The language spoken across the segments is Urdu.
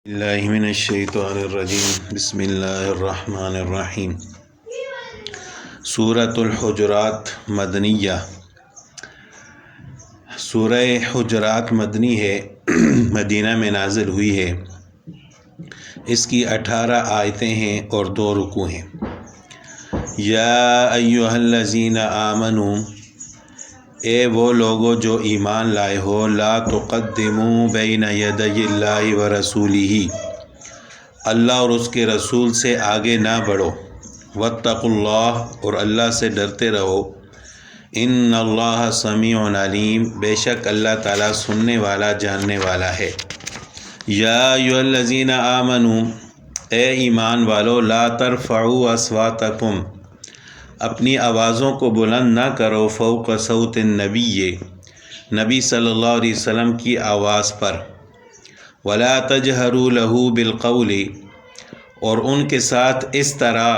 اللہ من الشیطان الرجیم بسم اللہ الرحمن الرحیم۔ سورۃ الحجرات مدنیہ۔ سورہ حجرات مدنی ہے، مدینہ میں نازل ہوئی ہے۔ اس کی 18 آیتیں ہیں اور 2 رکوع ہیں۔ یا ایھا الذین آمنوا، اے وہ لوگو جو ایمان لائے ہو، لا تقدموا بین یدی اللہ ورسولہ، اللہ اور اس کے رسول سے آگے نہ بڑھو، واتقوا اللہ، اور اللہ سے ڈرتے رہو، ان اللہ سمیع علیم، بے شک اللہ تعالیٰ سننے والا جاننے والا ہے۔ یا ایھا الذین آمنوا، اے ایمان والو، لا ترفعوا اصواتکم، اپنی آوازوں کو بلند نہ کرو، فوق صوت النبی، نبی صلی اللہ علیہ وسلم کی آواز پر، ولا تجہروا لہ بالقول، اور ان کے ساتھ اس طرح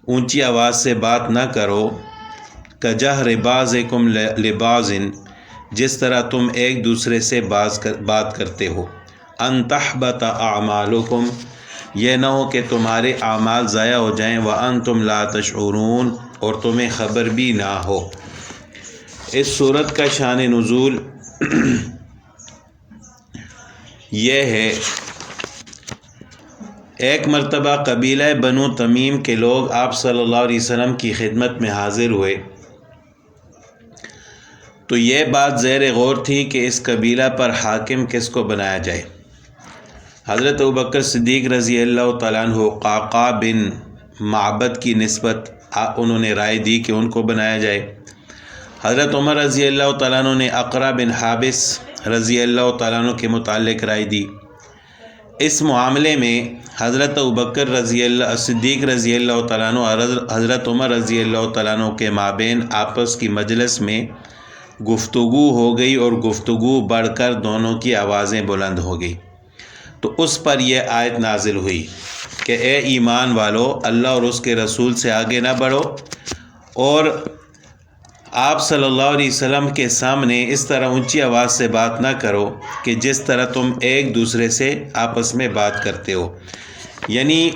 اونچی آواز سے بات نہ کرو، کجہر بعضکم لبعض، جس طرح تم ایک دوسرے سے بات کرتے ہو، ان تحبط اعمالکم، یہ نہ ہو کہ تمہارے اعمال ضائع ہو جائیں، وانتم لا تشعرون، اور تمہیں خبر بھی نہ ہو۔ اس سورت کا شان نزول یہ ہے، ایک مرتبہ قبیلہ بنو تمیم کے لوگ آپ صلی اللہ علیہ وسلم کی خدمت میں حاضر ہوئے، تو یہ بات زیر غور تھی کہ اس قبیلہ پر حاکم کس کو بنایا جائے۔ حضرت ابوبکر صدیق رضی اللہ تعالیٰ عنہ قعقاع بن معبد کی نسبت انہوں نے رائے دی کہ ان کو بنایا جائے۔ حضرت عمر رضی اللہ تعالیٰ عنہ نے اقرع بن حابس رضی اللہ تعالیٰ عنہ کے متعلق رائے دی۔ اس معاملے میں حضرت ابوبکر صدیق رضی اللہ تعالیٰ عنہ اور حضرت عمر رضی اللہ تعالیٰ عنہ کے مابین آپس کی مجلس میں گفتگو ہو گئی، اور گفتگو بڑھ کر دونوں کی آوازیں بلند ہو گئی۔ تو اس پر یہ آیت نازل ہوئی کہ اے ایمان والو، اللہ اور اس کے رسول سے آگے نہ بڑھو، اور آپ صلی اللہ علیہ وسلم کے سامنے اس طرح اونچی آواز سے بات نہ کرو کہ جس طرح تم ایک دوسرے سے آپس میں بات کرتے ہو۔ یعنی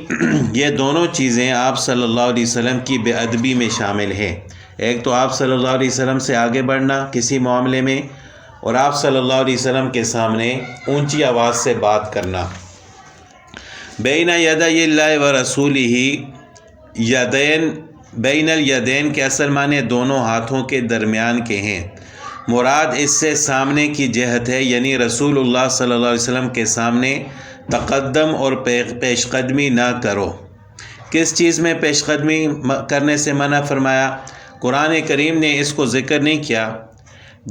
یہ دونوں چیزیں آپ صلی اللہ علیہ وسلم کی بے ادبی میں شامل ہیں، ایک تو آپ صلی اللہ علیہ وسلم سے آگے بڑھنا کسی معاملے میں، اور آپ صلی اللہ علیہ وسلم کے سامنے اونچی آواز سے بات کرنا۔ بین یدی اللہ ورسولہ، یدین، بین الیدین کے اصل معنی دونوں ہاتھوں کے درمیان کے ہیں، مراد اس سے سامنے کی جہت ہے، یعنی رسول اللہ صلی اللہ علیہ وسلم کے سامنے تقدم اور پیش قدمی نہ کرو۔ کس چیز میں پیش قدمی کرنے سے منع فرمایا؟ قرآن کریم نے اس کو ذکر نہیں کیا،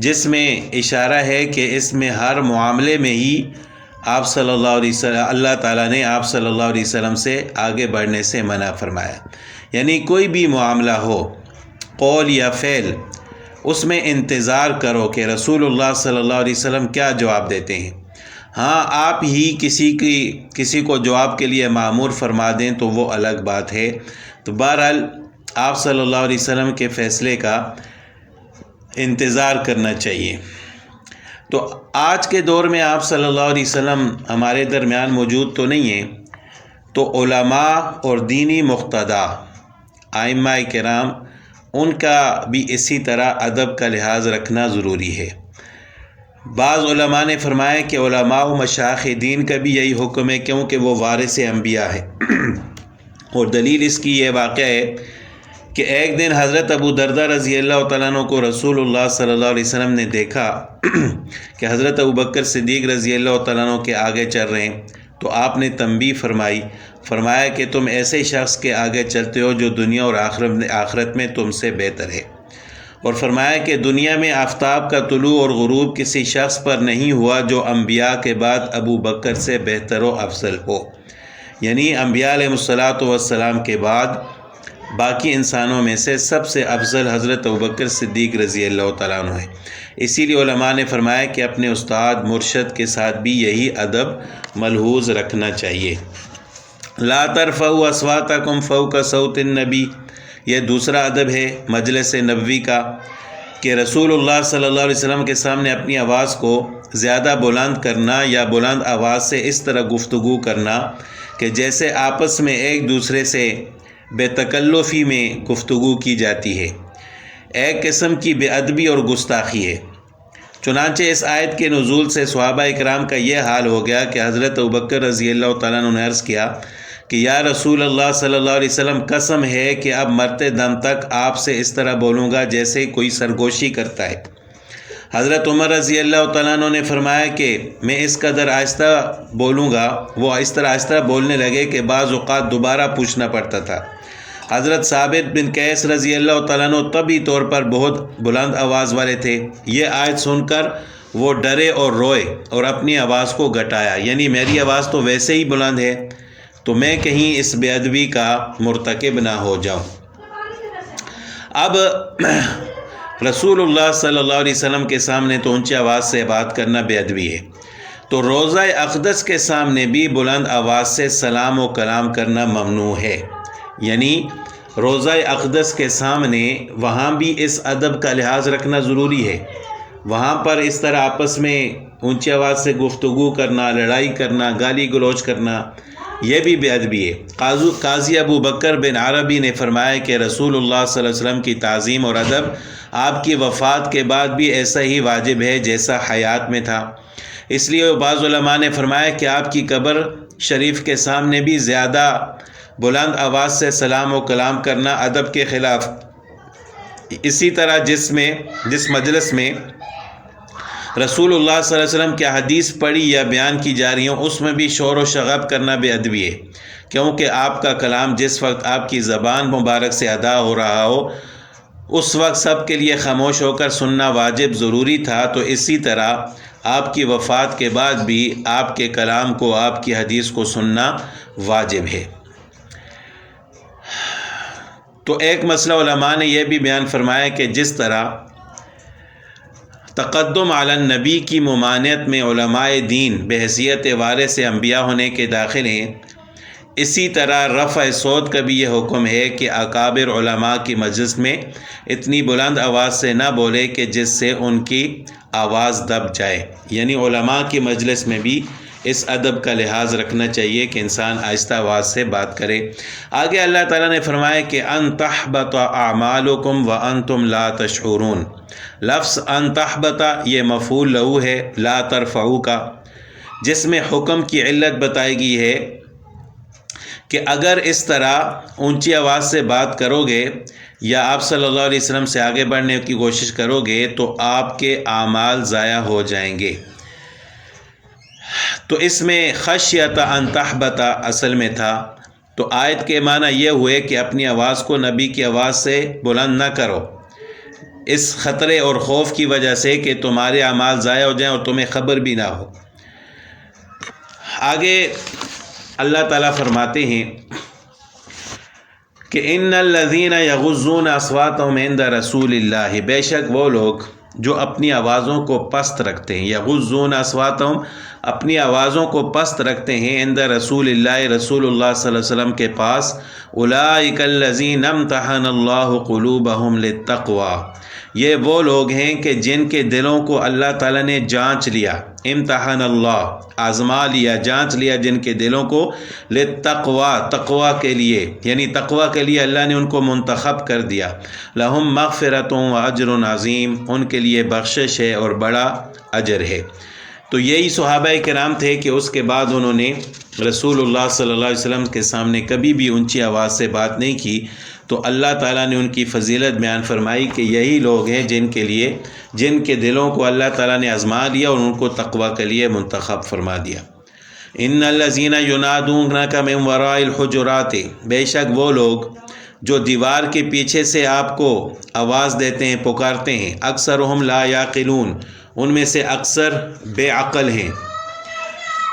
جس میں اشارہ ہے کہ اس میں ہر معاملے میں ہی آپ صلی اللہ علیہ وسلم، اللہ تعالیٰ نے آپ صلی اللہ علیہ وسلم سے آگے بڑھنے سے منع فرمایا۔ یعنی کوئی بھی معاملہ ہو، قول یا فعل، اس میں انتظار کرو کہ رسول اللہ صلی اللہ علیہ وسلم کیا جواب دیتے ہیں۔ ہاں، آپ ہی کسی کو جواب کے لیے مأمور فرما دیں تو وہ الگ بات ہے۔ تو بہرحال آپ صلی اللہ علیہ وسلم کے فیصلے کا انتظار کرنا چاہیے۔ تو آج کے دور میں آپ صلی اللہ علیہ وسلم ہمارے درمیان موجود تو نہیں ہیں، تو علماء اور دینی مقتدیٰ ائمہ کرام، ان کا بھی اسی طرح ادب کا لحاظ رکھنا ضروری ہے۔ بعض علماء نے فرمایا کہ علماء و مشائخ دین کا بھی یہی حکم ہے، کیونکہ وہ وارث انبیاء ہے۔ اور دلیل اس کی یہ واقعہ ہے کہ ایک دن حضرت ابو درداء رضی اللہ تعالیٰ عنہ کو رسول اللہ صلی اللہ علیہ وسلم نے دیکھا کہ حضرت ابوبکر صدیق رضی اللہ تعالیٰ عنہ کے آگے چل رہے ہیں، تو آپ نے تنبیہ فرمایا کہ تم ایسے شخص کے آگے چلتے ہو جو دنیا اور آخرت میں تم سے بہتر ہے، اور فرمایا کہ دنیا میں آفتاب کا طلوع اور غروب کسی شخص پر نہیں ہوا جو انبیاء کے بعد ابو بکر سے بہتر و افضل ہو۔ یعنی انبیاء علیہ السلام کے بعد باقی انسانوں میں سے سب سے افضل حضرت ابوبکر صدیق رضی اللہ تعالیٰ عنہ ہے۔ اسی لیے علماء نے فرمایا کہ اپنے استاد مرشد کے ساتھ بھی یہی ادب ملحوظ رکھنا چاہیے۔ لا ترفعوا اصواتکم فوق صوت النبی، یہ دوسرا ادب ہے مجلس نبوی کا، کہ رسول اللہ صلی اللہ علیہ وسلم کے سامنے اپنی آواز کو زیادہ بلند کرنا یا بلند آواز سے اس طرح گفتگو کرنا کہ جیسے آپس میں ایک دوسرے سے بے تکلفی میں گفتگو کی جاتی ہے، ایک قسم کی بے ادبی اور گستاخی ہے۔ چنانچہ اس آیت کے نزول سے صحابہ اکرام کا یہ حال ہو گیا کہ حضرت ابوبکر رضی اللہ تعالیٰ عنہ نے عرض کیا کہ یا رسول اللہ صلی اللہ علیہ وسلم، قسم ہے کہ اب مرتے دم تک آپ سے اس طرح بولوں گا جیسے کوئی سرگوشی کرتا ہے۔ حضرت عمر رضی اللہ تعالیٰ عنہ نے فرمایا کہ میں اس قدر آہستہ بولوں گا، وہ اس طرح آہستہ بولنے لگے کہ بعض اوقات دوبارہ پوچھنا پڑتا تھا۔ حضرت ثابت بن قیس رضی اللہ تعالیٰ عنہ طبعی طور پر بہت بلند آواز والے تھے۔ یہ آیت سن کر وہ ڈرے اور روئے اور اپنی آواز کو گھٹایا، یعنی میری آواز تو ویسے ہی بلند ہے تو میں کہیں اس بے ادبی کا مرتکب نہ ہو جاؤں۔ اب رسول اللہ صلی اللہ علیہ وسلم کے سامنے تو اونچی آواز سے بات کرنا بے ادبی ہے، تو روضہ اقدس کے سامنے بھی بلند آواز سے سلام و کلام کرنا ممنوع ہے، یعنی روضہ اقدس کے سامنے وہاں بھی اس ادب کا لحاظ رکھنا ضروری ہے۔ وہاں پر اس طرح آپس میں اونچی آواز سے گفتگو کرنا، لڑائی کرنا، گالی گلوچ کرنا، یہ بھی بے ادبی ہے۔ قاضی ابو بکر بن عربی نے فرمایا کہ رسول اللہ صلی اللہ علیہ وسلم کی تعظیم اور ادب آپ کی وفات کے بعد بھی ایسا ہی واجب ہے جیسا حیات میں تھا۔ اس لیے بعض علماء نے فرمایا کہ آپ کی قبر شریف کے سامنے بھی زیادہ بلند آواز سے سلام و کلام کرنا ادب کے خلاف۔ اسی طرح جس مجلس میں رسول اللہ صلی اللہ علیہ وسلم کی حدیث پڑھی یا بیان کی جا رہی ہوں، اس میں بھی شور و شغب کرنا بے ادبی ہے، کیونکہ آپ کا کلام جس وقت آپ کی زبان مبارک سے ادا ہو رہا ہو اس وقت سب کے لیے خاموش ہو کر سننا واجب ضروری تھا، تو اسی طرح آپ کی وفات کے بعد بھی آپ کے کلام کو، آپ کی حدیث کو سننا واجب ہے۔ تو ایک مسئلہ علماء نے یہ بھی بیان فرمایا کہ جس طرح تقدم علی النبی کی ممانعت میں علماء دین بحیثیت وارث انبیاء ہونے کے داخل ہیں، اسی طرح رفع صوت کا بھی یہ حکم ہے کہ اکابر علماء کی مجلس میں اتنی بلند آواز سے نہ بولے کہ جس سے ان کی آواز دب جائے، یعنی علماء کی مجلس میں بھی اس ادب کا لحاظ رکھنا چاہیے کہ انسان آہستہ آواز سے بات کرے۔ آگے اللہ تعالیٰ نے فرمایا کہ ان تحبط اعمالکم وانتم لا تشعرون۔ لفظ ان تحبط یہ مفعول لہو ہے لا ترفعوا کا، جس میں حکم کی علت بتائی گئی ہے کہ اگر اس طرح اونچی آواز سے بات کرو گے یا آپ صلی اللہ علیہ وسلم سے آگے بڑھنے کی کوشش کرو گے تو آپ کے اعمال ضائع ہو جائیں گے۔ تو اس میں خشیت ان تحبط اصل میں تھا، تو آیت کے معنی یہ ہوئے کہ اپنی آواز کو نبی کی آواز سے بلند نہ کرو، اس خطرے اور خوف کی وجہ سے کہ تمہارے اعمال ضائع ہو جائیں اور تمہیں خبر بھی نہ ہو۔ آگے اللہ تعالیٰ فرماتے ہیں کہ ان الذین یغضون اصواتهم عند رسول اللہ، بے شک وہ لوگ جو اپنی آوازوں کو پست رکھتے ہیں، یغضون اصواتهم اپنی آوازوں کو پست رکھتے ہیں، عند رسول اللہ، رسول اللہ صلی اللہ علیہ وسلم کے پاس، اولئک الذین امتحن اللہ قلوبهم للتقوی، یہ وہ لوگ ہیں کہ جن کے دلوں کو اللہ تعالیٰ نے جانچ لیا، امتحان اللہ آزما لیا، جانچ لیا جن کے دلوں کو، للتقوی تقوی کے لیے، یعنی تقوی کے لیے اللہ نے ان کو منتخب کر دیا، لہم مغفرۃ و اجر عظیم، ان کے لیے بخشش ہے اور بڑا اجر ہے۔ تو یہی صحابہ کرام تھے کہ اس کے بعد انہوں نے رسول اللہ صلی اللہ علیہ وسلم کے سامنے کبھی بھی اونچی آواز سے بات نہیں کی، تو اللہ تعالیٰ نے ان کی فضیلت بیان فرمائی کہ یہی لوگ ہیں جن کے دلوں کو اللہ تعالیٰ نے آزما لیا اور ان کو تقوی کے لیے منتخب فرما دیا۔ ان الذین ینادونک من وراء الحجرات، بے شک وہ لوگ جو دیوار کے پیچھے سے آپ کو آواز دیتے ہیں، پکارتے ہیں، اکثرہم لا یعقلون، ان میں سے اکثر بے عقل ہیں۔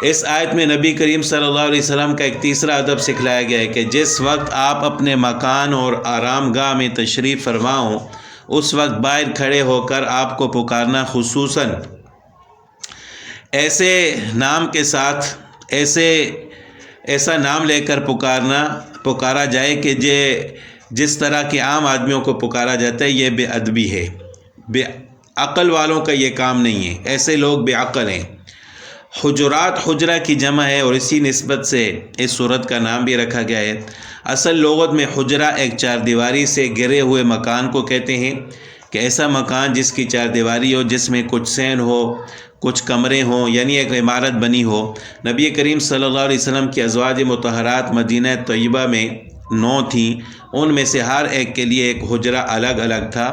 اس آیت میں نبی کریم صلی اللہ علیہ وسلم کا ایک تیسرا ادب سکھلایا گیا ہے کہ جس وقت آپ اپنے مکان اور آرام گاہ میں تشریف فرما ہوں، اس وقت باہر کھڑے ہو کر آپ کو پکارنا، خصوصاً ایسے نام کے ساتھ ایسا نام لے کر پکارا جائے کہ جس طرح کے عام آدمیوں کو پکارا جاتا ہے، یہ بے ادبی ہے۔ عقل والوں کا یہ کام نہیں ہے، ایسے لوگ بے عقل ہیں۔ حجرات حجرہ کی جمع ہے اور اسی نسبت سے اس صورت کا نام بھی رکھا گیا ہے۔ اصل لغت میں حجرہ ایک چار دیواری سے گھرے ہوئے مکان کو کہتے ہیں، کہ ایسا مکان جس کی چار دیواری ہو، جس میں کچھ صحن ہو، کچھ کمرے ہوں، یعنی ایک عمارت بنی ہو۔ نبی کریم صلی اللہ علیہ وسلم کی ازواج مطہرات مدینہ طیبہ میں 9 تھیں، ان میں سے ہر ایک کے لیے ایک حجرہ الگ الگ تھا۔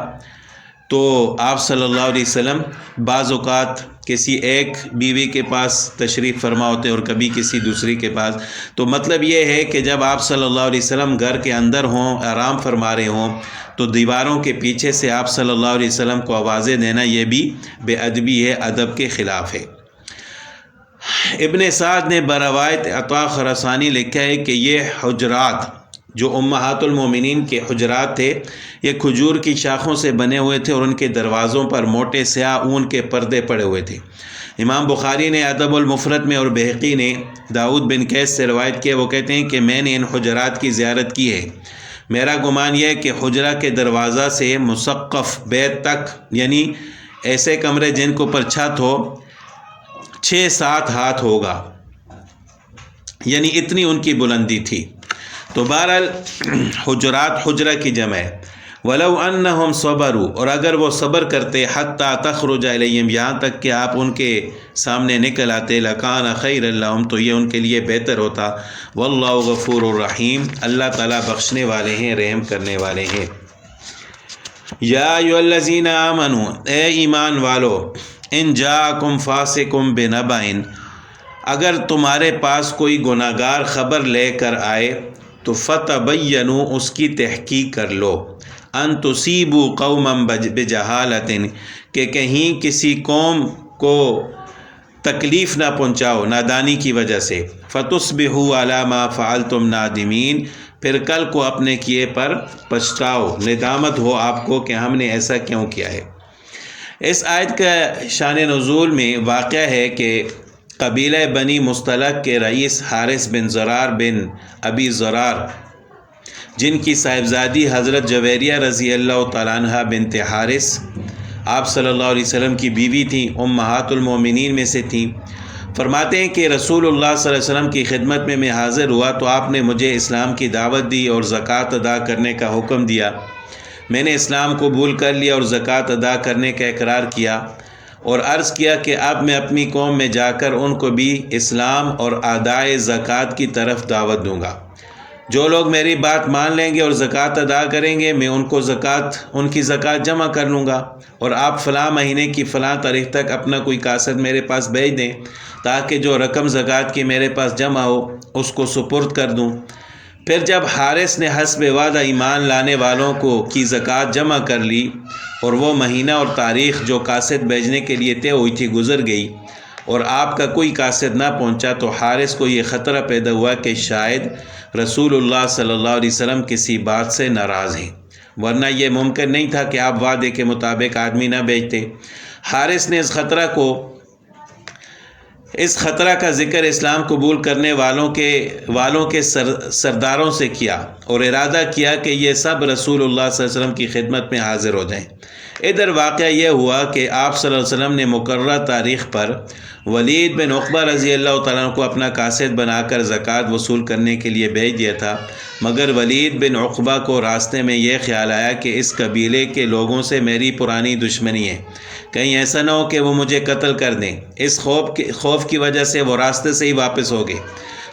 تو آپ صلی اللہ علیہ وسلم بعض اوقات کسی ایک بیوی کے پاس تشریف فرما ہوتے اور کبھی کسی دوسری کے پاس۔ تو مطلب یہ ہے کہ جب آپ صلی اللہ علیہ وسلم گھر کے اندر ہوں، آرام فرما رہے ہوں، تو دیواروں کے پیچھے سے آپ صلی اللہ علیہ وسلم کو آوازیں دینا یہ بھی بے ادبی ہے، ادب کے خلاف ہے۔ ابن سعد نے بروایت عطا خراسانی لکھا ہے کہ یہ حجرات جو امہات المومنین کے حجرات تھے، یہ کھجور کی شاخوں سے بنے ہوئے تھے اور ان کے دروازوں پر موٹے سیاہ اون کے پردے پڑے ہوئے تھے۔ امام بخاری نے ادب المفرد میں اور بہقی نے داؤد بن قیس سے روایت کیا، وہ کہتے ہیں کہ میں نے ان حجرات کی زیارت کی ہے، میرا گمان یہ ہے کہ حجرہ کے دروازہ سے مسقف بیت تک، یعنی ایسے کمرے جن کے اوپر چھت ہو، 6-7 ہاتھ ہوگا، یعنی اتنی ان کی بلندی تھی۔ تو بہرحال حجرات حجرہ کی جمع ہے۔ وَلَوْ أَنَّهُمْ صَبَرُوا، اور اگر وہ صبر کرتے، حَتَّى تَخْرُجَ إِلَيْهِمْ، یہاں تک کہ آپ ان کے سامنے نکل آتے، لَكَانَ خَيْرًا لَهُمْ، تو یہ ان کے لیے بہتر ہوتا۔ وَاللَّهُ غَفُورٌ رَحِيمٌ، اللہ تعالیٰ بخشنے والے ہیں، رحم کرنے والے ہیں۔ یا ایھا الذین آمنوا، اے ایمان والو، ان جاءکم فاسق بنبأ، اگر تمہارے پاس کوئی گناہگار خبر لے کر آئے تو فتبینوا، اس کی تحقیق کر لو، ان تصیبوا قوما بجہالۃ، کہ کہیں کسی قوم کو تکلیف نہ پہنچاؤ نادانی کی وجہ سے، فتصبحوا علی ما فعلتم نادمین، پھر کل کو اپنے کیے پر پچھتاؤ، ندامت ہو آپ کو کہ ہم نے ایسا کیوں کیا ہے۔ اس آیت کا شان نزول میں واقعہ ہے کہ قبیلہ بنی مصطلق کے رئیس حارث بن زرار بن ابی زرار، جن کی صاحبزادی حضرت جویریہ رضی اللہ تعالیٰ عنہ بنت حارث آپ صلی اللہ علیہ وسلم کی بیوی تھیں، امہات المومنین میں سے تھیں، فرماتے ہیں کہ رسول اللہ صلی اللہ علیہ وسلم کی خدمت میں میں حاضر ہوا تو آپ نے مجھے اسلام کی دعوت دی اور زکوٰۃ ادا کرنے کا حکم دیا۔ میں نے اسلام قبول کر لیا اور زکوٰۃ ادا کرنے کا اقرار کیا، اور عرض کیا کہ اب میں اپنی قوم میں جا کر ان کو بھی اسلام اور ادائے زکوٰۃ کی طرف دعوت دوں گا۔ جو لوگ میری بات مان لیں گے اور زکوٰۃ ادا کریں گے، میں ان کی زکوٰۃ جمع کر لوں گا، اور آپ فلاں مہینے کی فلاں تاریخ تک اپنا کوئی قاصد میرے پاس بھیج دیں تاکہ جو رقم زکوٰۃ کی میرے پاس جمع ہو اس کو سپرد کر دوں۔ پھر جب حارث نے حسب وعدہ ایمان لانے والوں کی زکوٰۃ جمع کر لی اور وہ مہینہ اور تاریخ جو قاصد بھیجنے کے لیے طے ہوئی تھی گزر گئی اور آپ کا کوئی قاصد نہ پہنچا، تو حارث کو یہ خطرہ پیدا ہوا کہ شاید رسول اللہ صلی اللہ علیہ وسلم کسی بات سے ناراض ہیں، ورنہ یہ ممکن نہیں تھا کہ آپ وعدے کے مطابق آدمی نہ بھیجتے۔ حارث نے اس خطرہ کا ذکر اسلام قبول کرنے والوں کے سرداروں سے کیا اور ارادہ کیا کہ یہ سب رسول اللہ صلی اللہ علیہ وسلم کی خدمت میں حاضر ہو جائیں۔ ادھر واقعہ یہ ہوا کہ آپ صلی اللہ علیہ وسلم نے مقررہ تاریخ پر ولید بن عقبہ رضی اللہ تعالیٰ عنہ کو اپنا قاصد بنا کر زکوٰۃ وصول کرنے کے لیے بھیج دیا تھا، مگر ولید بن عقبہ کو راستے میں یہ خیال آیا کہ اس قبیلے کے لوگوں سے میری پرانی دشمنی ہے، کہیں ایسا نہ ہو کہ وہ مجھے قتل کر دیں۔ اس خوف کی وجہ سے وہ راستے سے ہی واپس ہو گئے،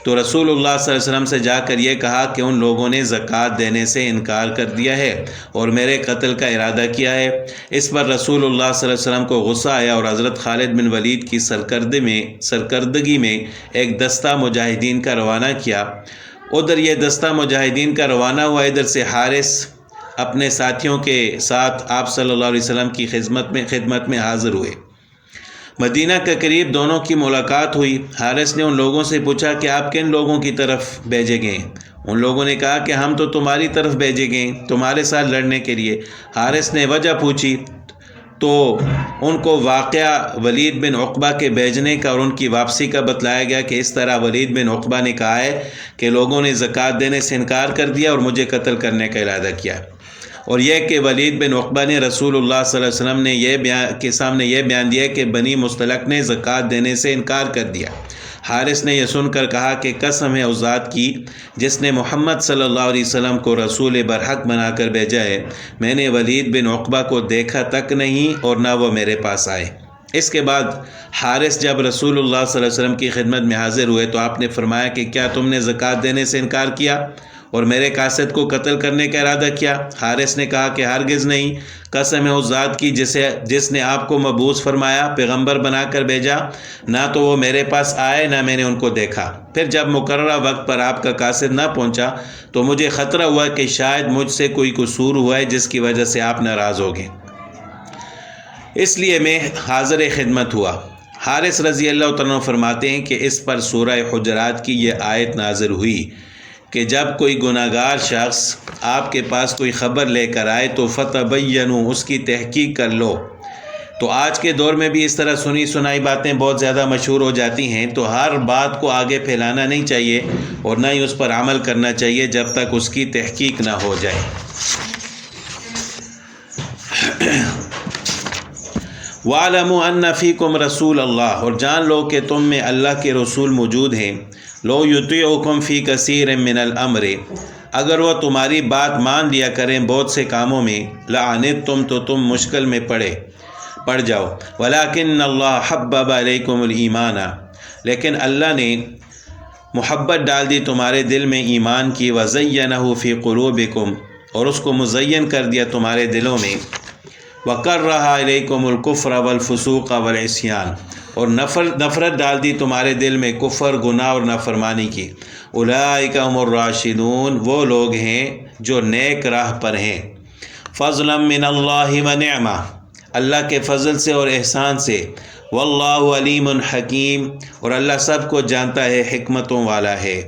تو رسول اللہ صلی اللہ علیہ وسلم سے جا کر یہ کہا کہ ان لوگوں نے زکوٰۃ دینے سے انکار کر دیا ہے اور میرے قتل کا ارادہ کیا ہے۔ اس پر رسول اللہ صلی اللہ علیہ وسلم کو غصہ آیا اور حضرت خالد بن ولید کی سرکردگی میں ایک دستہ مجاہدین کا روانہ کیا۔ ادھر یہ دستہ مجاہدین کا روانہ ہوا، ادھر سے حارث اپنے ساتھیوں کے ساتھ آپ صلی اللہ علیہ وسلم کی خدمت میں حاضر ہوئے۔ مدینہ کے قریب دونوں کی ملاقات ہوئی۔ حارث نے ان لوگوں سے پوچھا کہ آپ کن لوگوں کی طرف بھیجے گئے؟ ان لوگوں نے کہا کہ ہم تو تمہاری طرف بھیجے گئے، تمہارے ساتھ لڑنے کے لیے۔ حارث نے وجہ پوچھی تو ان کو واقعہ ولید بن عقبہ کے بھیجنے کا اور ان کی واپسی کا بتلایا گیا کہ اس طرح ولید بن عقبہ نے کہا ہے کہ لوگوں نے زکوٰۃ دینے سے انکار کر دیا اور مجھے قتل کرنے کا ارادہ کیا۔ اور یہ کہ ولید بن عقبہ نے رسول اللہ صلی اللہ علیہ وسلم نے کے سامنے یہ بیان دیا کہ بنی مستلق نے زکوٰۃ دینے سے انکار کر دیا۔ حارث نے یہ سن کر کہا کہ قسم ہے اس ذات کی جس نے محمد صلی اللہ علیہ وسلم کو رسول برحق بنا کر بھیجا ہے، میں نے ولید بن عقبہ کو دیکھا تک نہیں اور نہ وہ میرے پاس آئے۔ اس کے بعد حارث جب رسول اللہ صلی اللہ علیہ وسلم کی خدمت میں حاضر ہوئے تو آپ نے فرمایا کہ کیا تم نے زکوٰۃ دینے سے انکار کیا اور میرے قاصد کو قتل کرنے کا ارادہ کیا؟ حارث نے کہا کہ ہرگز نہیں، قسم ہے اس ذات کی جس نے آپ کو مبعوث فرمایا، پیغمبر بنا کر بھیجا، نہ تو وہ میرے پاس آئے نہ میں نے ان کو دیکھا۔ پھر جب مقررہ وقت پر آپ کا قاصد نہ پہنچا تو مجھے خطرہ ہوا کہ شاید مجھ سے کوئی قصور ہوا ہے جس کی وجہ سے آپ ناراض ہو گئے، اس لیے میں حاضر خدمت ہوا۔ حارث رضی اللہ تعالیٰ عنہ فرماتے ہیں کہ اس پر سورہ حجرات کی یہ آیت نازل ہوئی کہ جب کوئی گناہ گار شخص آپ کے پاس کوئی خبر لے کر آئے تو فتبینوا، اس کی تحقیق کر لو۔ تو آج کے دور میں بھی اس طرح سنی سنائی باتیں بہت زیادہ مشہور ہو جاتی ہیں، تو ہر بات کو آگے پھیلانا نہیں چاہیے اور نہ ہی اس پر عمل کرنا چاہیے جب تک اس کی تحقیق نہ ہو جائے۔ وَاعْلَمُوا أَنَّ فِيكُمْ رَسُولَ اللَّهِ، اور جان لو کہ تم میں اللہ کے رسول موجود ہیں۔ لو یطیعکم فی کثیر من الامر، اگر وہ تمہاری بات مان لیا کریں بہت سے کاموں میں، لعنتم، تو تم مشکل میں پڑ جاؤ۔ ولکن اللہ حبب علیکم الایمان، لیکن اللہ نے محبت ڈال دی تمہارے دل میں ایمان کی، وزینہ فی قلوبکم، اور اس کو مزین کر دیا تمہارے دلوں میں، وکرہ الیکم الکفر والفسوق والعصیان، اور نفرت ڈال دی تمہارے دل میں کفر، گناہ اور نافرمانی کی۔ اولئک هم الراشدون، وہ لوگ ہیں جو نیک راہ پر ہیں۔ فضلا من اللہ ونعمہ، اللہ کے فضل سے اور احسان سے، واللہ علیم حکیم، اور اللہ سب کو جانتا ہے، حکمتوں والا ہے۔